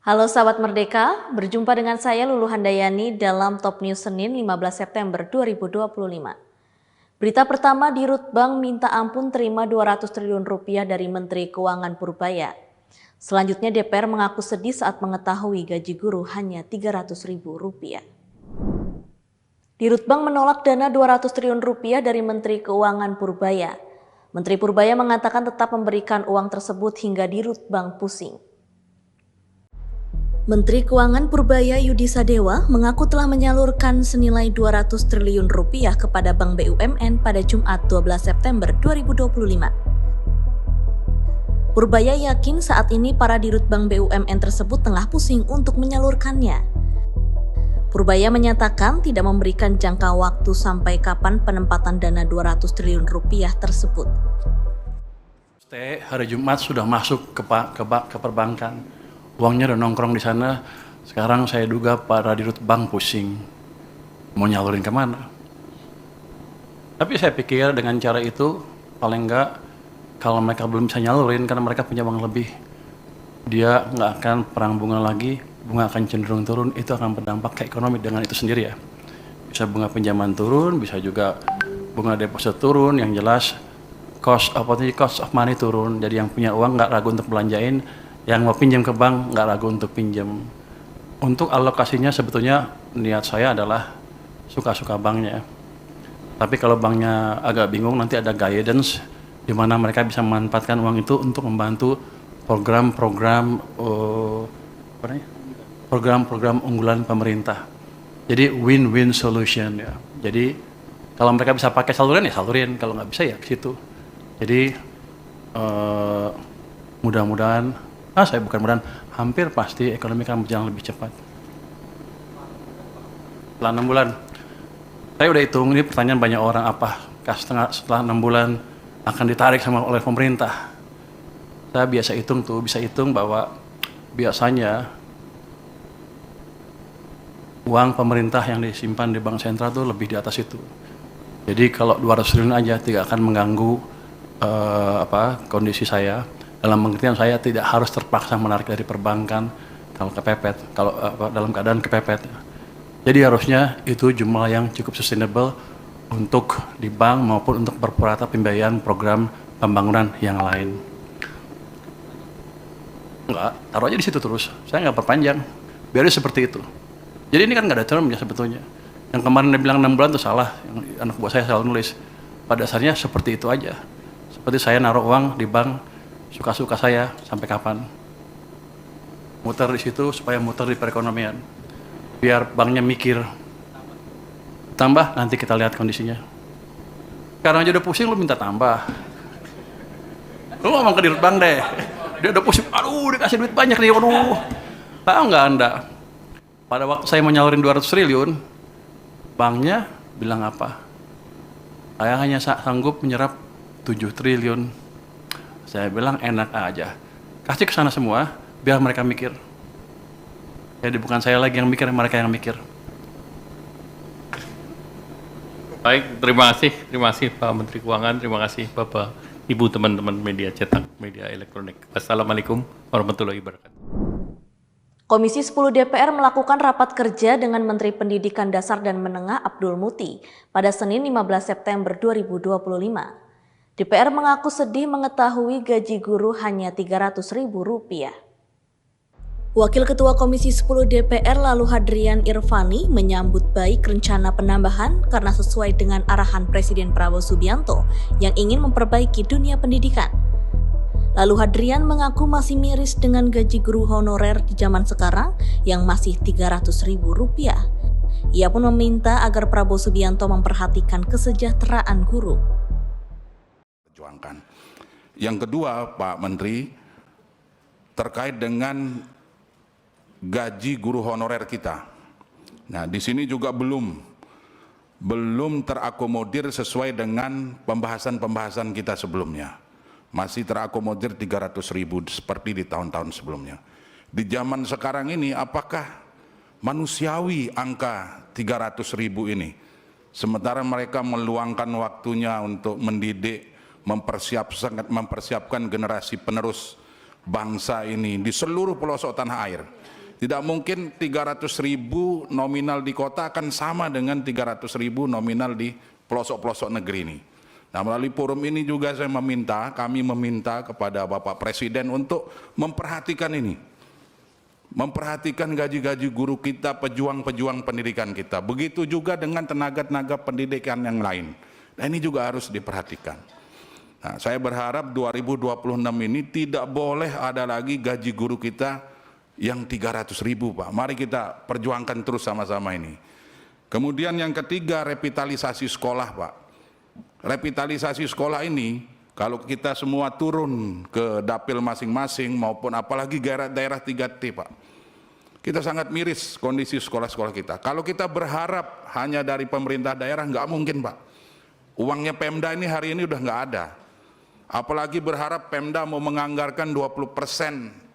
Halo sahabat Merdeka, berjumpa dengan saya Lulu Handayani dalam Top News Senin 15 September 2025. Berita pertama, Dirut Bank minta ampun terima 200 triliun rupiah dari Menteri Keuangan Purbaya. Selanjutnya DPR mengaku sedih saat mengetahui gaji guru hanya 300 ribu rupiah. Dirut Bank menolak dana 200 triliun rupiah dari Menteri Keuangan Purbaya. Menteri Purbaya mengatakan tetap memberikan uang tersebut hingga Dirut Bank pusing. Menteri Keuangan Purbaya Yudi Sadewa mengaku telah menyalurkan senilai 200 triliun rupiah kepada Bank BUMN pada Jumat 12 September 2025. Purbaya yakin saat ini para dirut Bank BUMN tersebut tengah pusing untuk menyalurkannya. Purbaya menyatakan tidak memberikan jangka waktu sampai kapan penempatan dana 200 triliun rupiah tersebut. Hari Jumat sudah masuk ke perbankan. Uangnya udah nongkrong di sana. Sekarang saya duga para dirut bank pusing mau nyalurin kemana. Tapi saya pikir dengan cara itu paling enggak kalau mereka belum bisa nyalurin karena mereka punya uang lebih, dia nggak akan perang bunga lagi, bunga akan cenderung turun. Itu akan berdampak ke ekonomi dengan itu sendiri ya. Bisa bunga pinjaman turun, bisa juga bunga deposit turun. Yang jelas cost of money turun. Jadi yang punya uang nggak ragu untuk belanjain. Yang mau pinjam ke bank nggak ragu untuk pinjam. Untuk alokasinya sebetulnya niat saya adalah suka-suka banknya. Tapi kalau banknya agak bingung nanti ada guidance di mana mereka bisa memanfaatkan uang itu untuk membantu program-program unggulan pemerintah. Jadi win-win solution ya. Jadi kalau mereka bisa pakai saluran ya salurin, kalau nggak bisa ya ke situ. Jadi mudah-mudahan hampir pasti ekonomi akan berjalan lebih cepat. Setelah 6 bulan, saya udah hitung, ini pertanyaan banyak orang, apakah setelah 6 bulan akan ditarik oleh pemerintah? Saya bisa hitung bahwa biasanya uang pemerintah yang disimpan di bank sentral itu lebih di atas itu. Jadi kalau 200 triliun aja tidak akan mengganggu kondisi saya. Dalam pengertian saya tidak harus terpaksa menarik dari perbankan kalau dalam keadaan kepepet. Jadi harusnya itu jumlah yang cukup sustainable untuk di bank maupun untuk perpurata pembiayaan program pembangunan yang lain. Enggak, taruh aja di situ terus. Saya nggak perpanjang. Biarnya seperti itu. Jadi ini kan nggak ada termnya sebetulnya. Yang kemarin dia bilang 6 bulan itu salah. Yang anak buah saya selalu nulis. Pada dasarnya seperti itu aja. Seperti saya naruh uang di bank suka-suka saya sampai kapan. Muter di situ supaya muter di perekonomian. Biar banknya mikir. Tambah nanti kita lihat kondisinya. Sekarang aja udah pusing lu minta tambah. Lu ngomong ke dirut bank deh. Dia udah pusing. Aduh dikasih duit banyak nih. Aduh. Tahu nggak Anda? Pada waktu saya menyalurin 200 triliun, banknya bilang apa? Saya hanya sanggup menyerap 7 triliun. Saya bilang enak aja. Kasih ke sana semua, biar mereka mikir. Jadi bukan saya lagi yang mikir, mereka yang mikir. Baik, terima kasih Pak Menteri Keuangan, terima kasih Bapak, Ibu, teman-teman media cetak, media elektronik. Assalamualaikum warahmatullahi wabarakatuh. Komisi 10 DPR melakukan rapat kerja dengan Menteri Pendidikan Dasar dan Menengah Abdul Muti pada Senin 15 September 2025. DPR mengaku sedih mengetahui gaji guru hanya 300 ribu rupiah. Wakil Ketua Komisi 10 DPR Lalu Hadrian Irvani menyambut baik rencana penambahan karena sesuai dengan arahan Presiden Prabowo Subianto yang ingin memperbaiki dunia pendidikan. Lalu Hadrian mengaku masih miris dengan gaji guru honorer di zaman sekarang yang masih 300 ribu rupiah. Ia pun meminta agar Prabowo Subianto memperhatikan kesejahteraan guru. Yang kedua, Pak Menteri, terkait dengan gaji guru honorer kita. Nah, di sini juga belum terakomodir sesuai dengan pembahasan kita sebelumnya. Masih terakomodir 300 ribu seperti di tahun-tahun sebelumnya. Di zaman sekarang ini, apakah manusiawi angka 300 ribu ini? Sementara mereka meluangkan waktunya untuk mendidik, mempersiapkan generasi penerus bangsa ini di seluruh pelosok tanah air. Tidak mungkin 300.000 nominal di kota akan sama dengan 300.000 nominal di pelosok-pelosok negeri ini. Nah, melalui forum ini juga kami meminta kepada Bapak Presiden untuk memperhatikan ini. Memperhatikan gaji-gaji guru kita, pejuang-pejuang pendidikan kita. Begitu juga dengan tenaga-tenaga pendidikan yang lain. Nah, ini juga harus diperhatikan. Nah, saya berharap 2026 ini tidak boleh ada lagi gaji guru kita yang 300.000, Pak. Mari kita perjuangkan terus sama-sama ini. Kemudian yang ketiga, revitalisasi sekolah, Pak. Revitalisasi sekolah ini, kalau kita semua turun ke dapil masing-masing maupun apalagi daerah 3T, Pak. Kita sangat miris kondisi sekolah-sekolah kita. Kalau kita berharap hanya dari pemerintah daerah, nggak mungkin, Pak. Uangnya Pemda ini hari ini udah nggak ada. Apalagi berharap Pemda mau menganggarkan 20%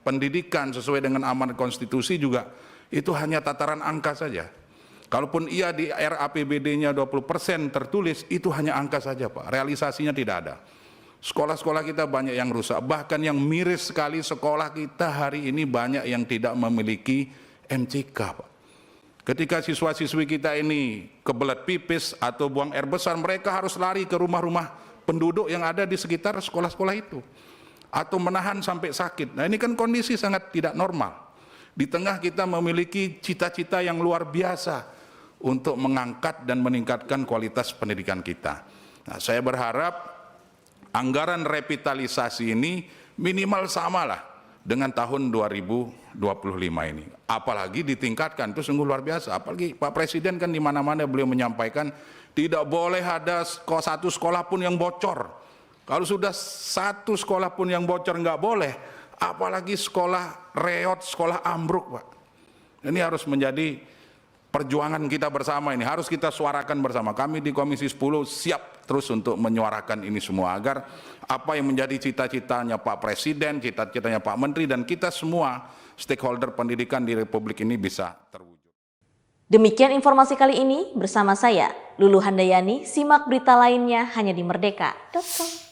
pendidikan sesuai dengan amanat konstitusi juga, itu hanya tataran angka saja. Kalaupun iya di RAPBD-nya 20% tertulis, itu hanya angka saja, Pak. Realisasinya tidak ada. Sekolah-sekolah kita banyak yang rusak, bahkan yang miris sekali sekolah kita hari ini banyak yang tidak memiliki MCK, Pak. Ketika siswa-siswi kita ini kebelet pipis atau buang air besar, mereka harus lari ke rumah-rumah penduduk yang ada di sekitar sekolah-sekolah itu. Atau menahan sampai sakit. Nah, ini kan kondisi sangat tidak normal. Di tengah kita memiliki cita-cita yang luar biasa untuk mengangkat dan meningkatkan kualitas pendidikan kita. Nah, saya berharap anggaran revitalisasi ini minimal samalah dengan tahun 2025 ini. Apalagi ditingkatkan, itu sungguh luar biasa. Apalagi Pak Presiden kan di mana-mana beliau menyampaikan tidak boleh ada satu sekolah pun yang bocor. Kalau sudah satu sekolah pun yang bocor nggak boleh, apalagi sekolah reot, sekolah ambruk, Pak. Ini harus menjadi perjuangan kita bersama ini, harus kita suarakan bersama. Kami di Komisi 10 siap terus untuk menyuarakan ini semua, agar apa yang menjadi cita-citanya Pak Presiden, cita-citanya Pak Menteri, dan kita semua stakeholder pendidikan di Republik ini bisa terwujud. Demikian informasi kali ini bersama saya, Lulu Handayani. Simak berita lainnya hanya di merdeka.com.